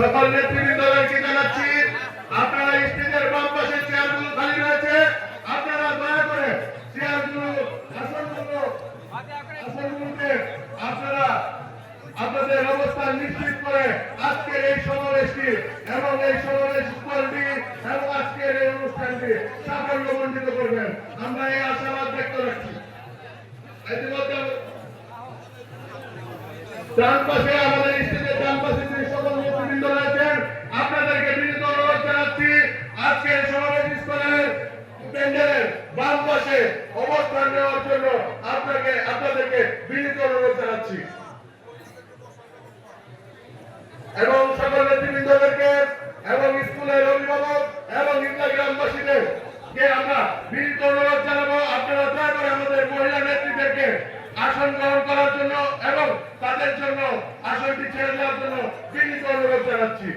সকল নেতৃবৃন্দকে জানাচ্ছি আপনারা স্টেজের বাম পাশে চেয়ারগুলো খালি রয়েছে, আপনারা দয়া করে চেয়ারগুলো আসনগুলোতে আপনারা আপনাদের অবস্থান নিশ্চিত করে আজকের এই সমাবেশটি এবং এই সমাবেশ স্থলটি এবং আজকের এই অনুষ্ঠানটি সাফল্যমণ্ডিত করবেন, আমরা এই আশাবাদ ব্যক্ত রাখছি। ইতিমধ্যে ডান পাশে আমাদের স্টেজের ডান পাশে যে সকল নেতৃবৃন্দ রয়েছেন আপনাদেরকে বিনীত অনুরোধ জানাচ্ছি আজকের সমাবেশ স্থলের প্যান্ডেলের বাম পাশে অবস্থান নেওয়ার জন্য আপনাদেরকে বিনীত অনুরোধ জানাচ্ছি এবং সকল নেতৃবৃন্দদেরকে এবং স্কুলের অভিভাবক এবং ইংলা গ্রামবাসীদেরকে আমরা বিনীত অনুরোধ জানাবো আপনারা দয়া করে আমাদের মহিলা নেত্রীদেরকে আসন গ্রহণ করার জন্য এবং তাদের জন্য আসনটি ছেড়ে দেওয়ার জন্য বিনীত অনুরোধ জানাচ্ছি।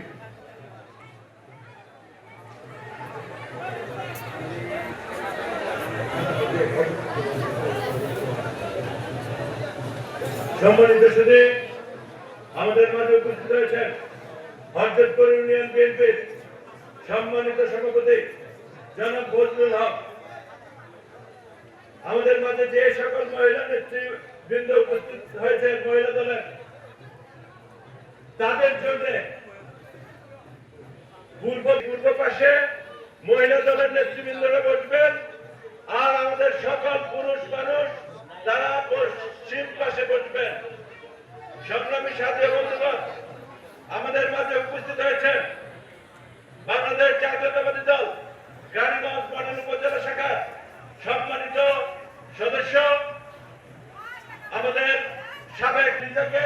সম্মানিত সুধী, আমাদের মাঝে উপস্থিত রয়েছেন হযরতপুর ইউনিয়ন বিএনপির সম্মানিত সভাপতি জনাব ফজলুল হক। আমাদের মাঝে যে সকল মহিলা নেতৃবৃন্দ উপস্থিত হয়েছে মহিলা দলের, তাদের জন্য পূর্ব পাশে মহিলা দলের নেতৃবৃন্দরা বসবেন আর আমাদের সকল পুরুষ মানুষ তারা পশ্চিম পাশে বসবেন। সংগ্রামী সাথী বন্ধুগণ, আমাদের মাঝে উপস্থিত হয়েছেন বাংলাদেশ জাতীয়তাবাদী দল রানীগঞ্জ মডেল উপজেলা শাখার সম্মানিত সদস্য আমাদের সাবেক লিডারকে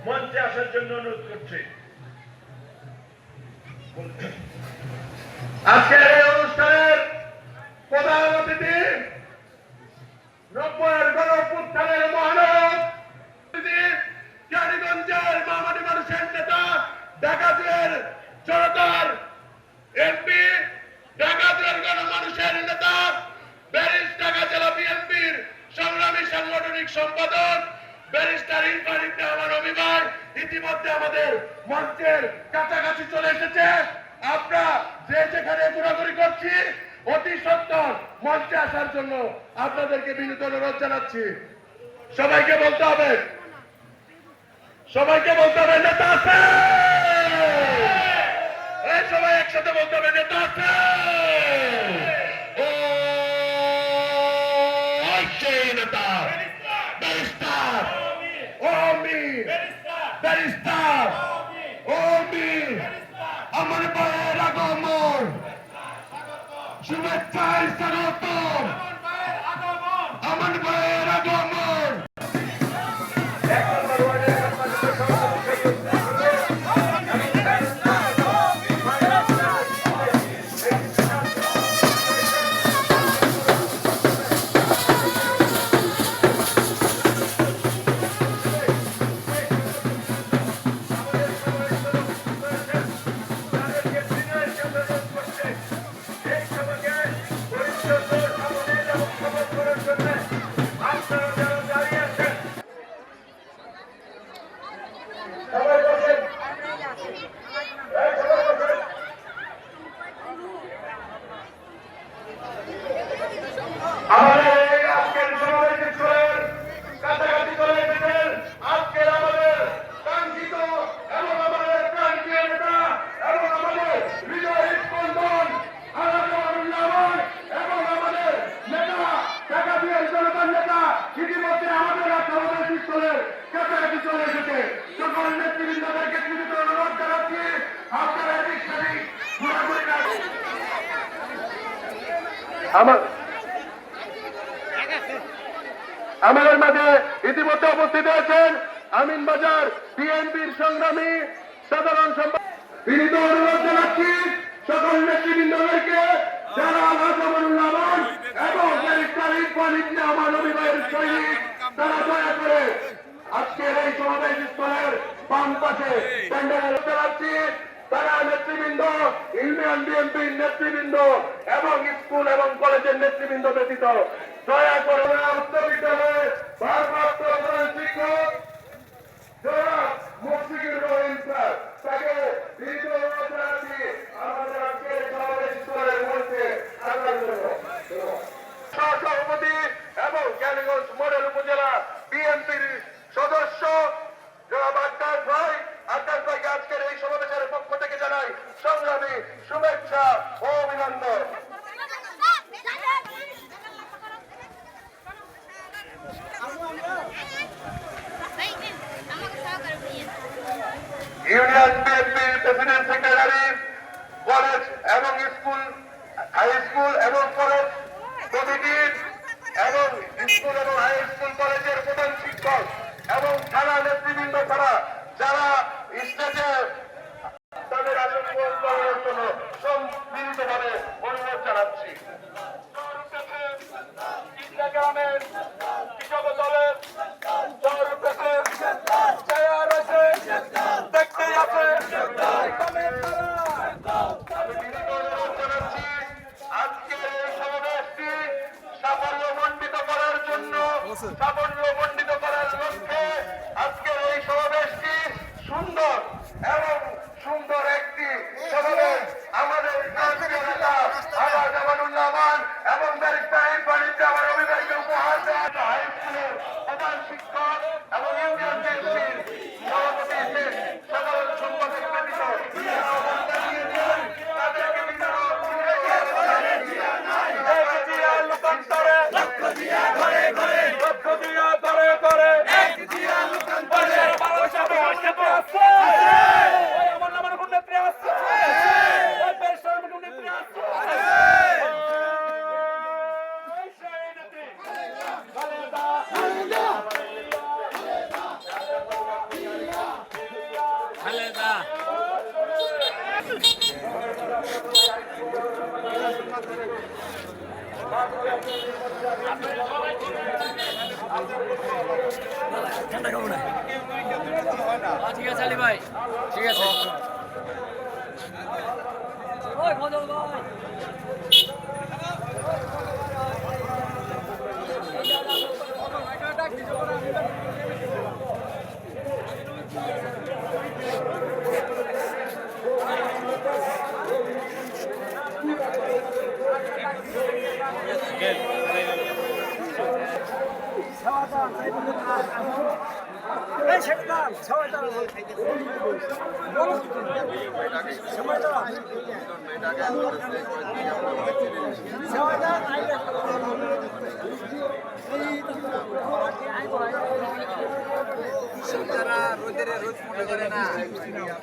মঞ্চে আসার জন্য অনুরোধ করছি। আজকের এই অনুষ্ঠানের প্রধান অতিথি নব্বইয়ের গণঅভ্যুত্থানের মহানায়ক রানীগঞ্জের মামাটি মানুষের নেতা, ঢাকা দুয়ের জনতার এমপি, ঢাকা দুয়ের গণমানুষের নেতা, ঢাকা জেলা বিএনপির সংগ্রামী সাংগঠনিক সম্পাদক ব্যারিস্টার ইরফান ইবনে আমার অভিমান ইতিমধ্যে আমাদের মঞ্চের কাছাকাছি চলে এসেছে। আমরা যে যেখানে ঘোরাঘুরি করছি অতি সত্বর মঞ্চে আসার জন্য আপনাদেরকে বিনীত অনুরোধ জানাচ্ছি। সবাইকে বলতে হবে নেতা আছে, সবাই একসাথে বলতে হবে নেতা আছে। নেতা ব্যারিস্টার আমার ভাইয়ের আগমন, শুভেচ্ছায় স্বাগতম আমার ভাইয়ের আগমন। আমাদের মাঝে ইতিমধ্যে উপস্থিত হয়েছেন আমিনবাজার বিএনপির সংগ্রামী সাধারণ সম্পাদক। বিনীত অনুরোধ জানাচ্ছি সকল নেতৃবৃন্দদেরকে যারা আলহামদুলিল্লাহ এবং আমার অভিভাবকের সৈনিক তারা দয়া করে আজকের এই সমাবেশ স্থলের বাম পাশে প্যান্ডেল চালাচ্ছি। তারা নেতৃবৃন্দ, ইউনিয়ন বিএনপির নেতৃবৃন্দ এবং স্কুল এবং কলেজের নেতৃবৃন্দ ব্যতীত দয়া করে উচ্চ বিদ্যালয়ের ভারপ্রাপ্ত শিক্ষক মুফতি ইউনিয়ন বিএনপির প্রেসিডেন্ট সেক্রেটারি, কলেজ এবং স্কুল, হাই স্কুল এবং কলেজ কমিটির এবং স্কুল এবং হাই স্কুল কলেজের প্রধান শিক্ষক এবং থানা নেতৃবৃন্দ ছাড়া যারা স্টেজে তাদের আসন গ্রহণ করার জন্য সম্মিলিতভাবে অনুরোধ জানাচ্ছি। গ্রামের কৃষক দলের দেখতেই আছে আজকের এই সমাবেশটি সাফল্যমণ্ডিত করার জন্য, সাফল্যমণ্ডিত করার লক্ষ্যে আজকের এই সমাবেশটি সুন্দর এবং সুন্দর একটি সমাবেশ আমাদের নেতা আবার জামানুল্লাহ আমান এবং ব্যারিস্টার বাণিজ্য আমার অভিভাবককে উপহার দেওয়া হাই স্কুলের প্রধান শিক্ষক এবং ইউনিয়ন বিএনপির সভাপতি সাধারণ সম্পাদক ব্যতীত তাদেরকে বিতরণ ঠিক আছে আলী ভাই, ঠিক আছে। রোদের রোদ মনে করে না,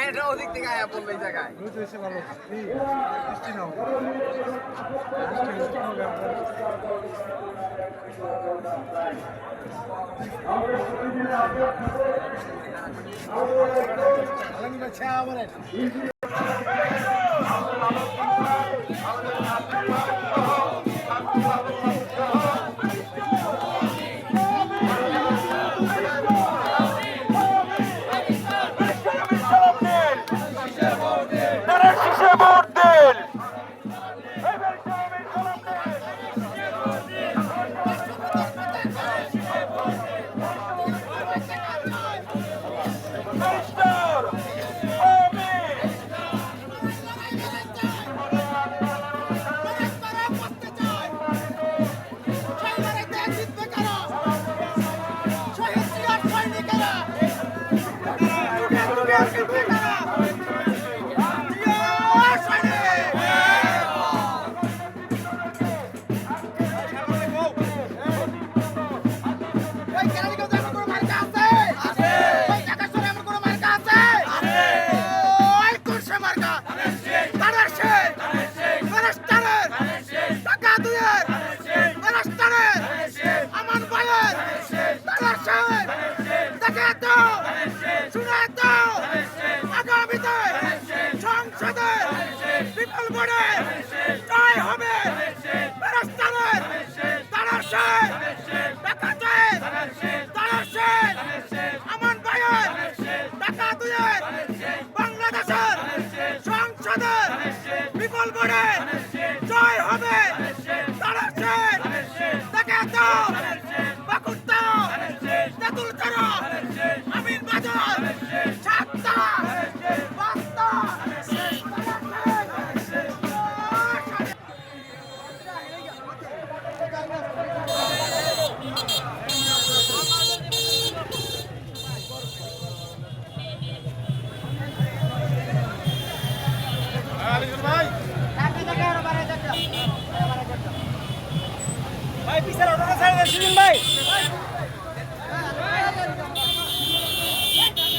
এটা ওদিক থেকে আয়া পড়বে এই জায়গায়।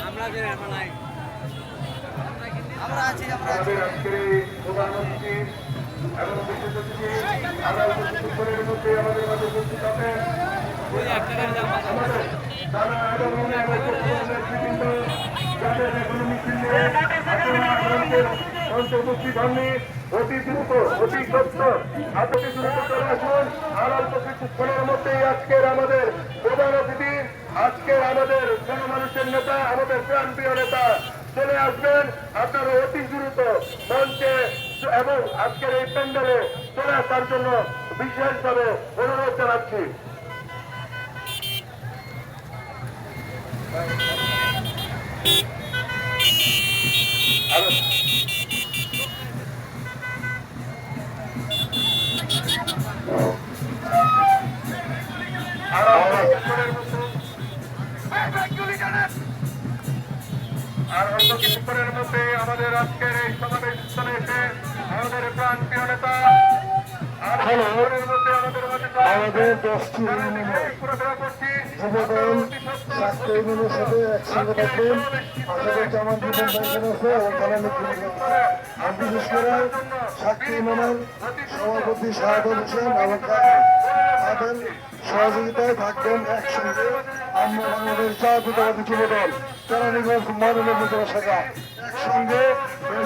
আমরা আমাদের আজকের এই প্রধান অতিথি এবং বিশেষ অতিথি আমরা কিছুক্ষণের মধ্যে আমাদের মাঝে উপস্থিত আছেন আমাদের তারা এবং নেতৃবৃন্দ যাদের এখনো মিছিল নিয়ে মঞ্চে উপস্থিত হননি অতি দ্রুত অতি সত্য অতি দ্রুত চলে আসুন আর অল্প কিছুক্ষণের মধ্যেই আজকের আমাদের প্রধান অতিথি আজকের আমাদের জনমানুষের নেতা আমাদের প্রাণপ্রিয় নেতা চলে আসবেন আপনারা অতি দ্রুত মঞ্চে এবং আজকের এই প্যান্ডেলে চলে আসার জন্য বিশেষভাবে অনুরোধ জানাচ্ছি আর অল্প কিছুক্ষণের মধ্যে আমাদের আজকের এই সমাবেশ স্থলে এসে আমাদের প্রাণ প্রিয় নেতা আর কিছুক্ষণের মধ্যে আমাদের মাঝে আমাদের 10টি ঘোরাফেরা করছি যুবদল 7টি ইউনিয়নের সাথে একসঙ্গে থাকবেন আশা করছি আমার জীবন ব্যাংকের আছে এবং তারা আর বিশেষ করে 7টি ইউনিয়নের সভাপতি শাহাদুল হোসেন এবং তাদের সহযোগিতায় থাকবেন একসঙ্গে আমরা বাংলাদেশ জাতীয়তাবাদী যুবদল কেরানীগঞ্জ মনোনয়ন শাখা একসঙ্গে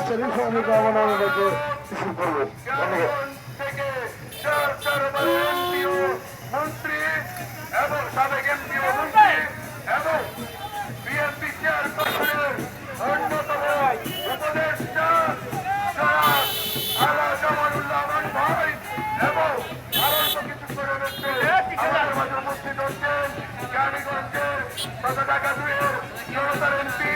শরীফ আমি কামনা আমাদেরকে কিছু করবেন ধন্যবাদ থেকে মন্ত্রী এবং সাবেক এমপি মন্ত্রী এবং বিএনপি চেয়ারপারসনের অন্যতম উপদেষ্টা আলা জামালুল্লাহ আমান ভাই এবং আরো কিছুক্ষণের মধ্যে আমাদের মাঝে উপস্থিত হচ্ছেন কেরানীগঞ্জের ঢাকা 2 এর জনতার এমপি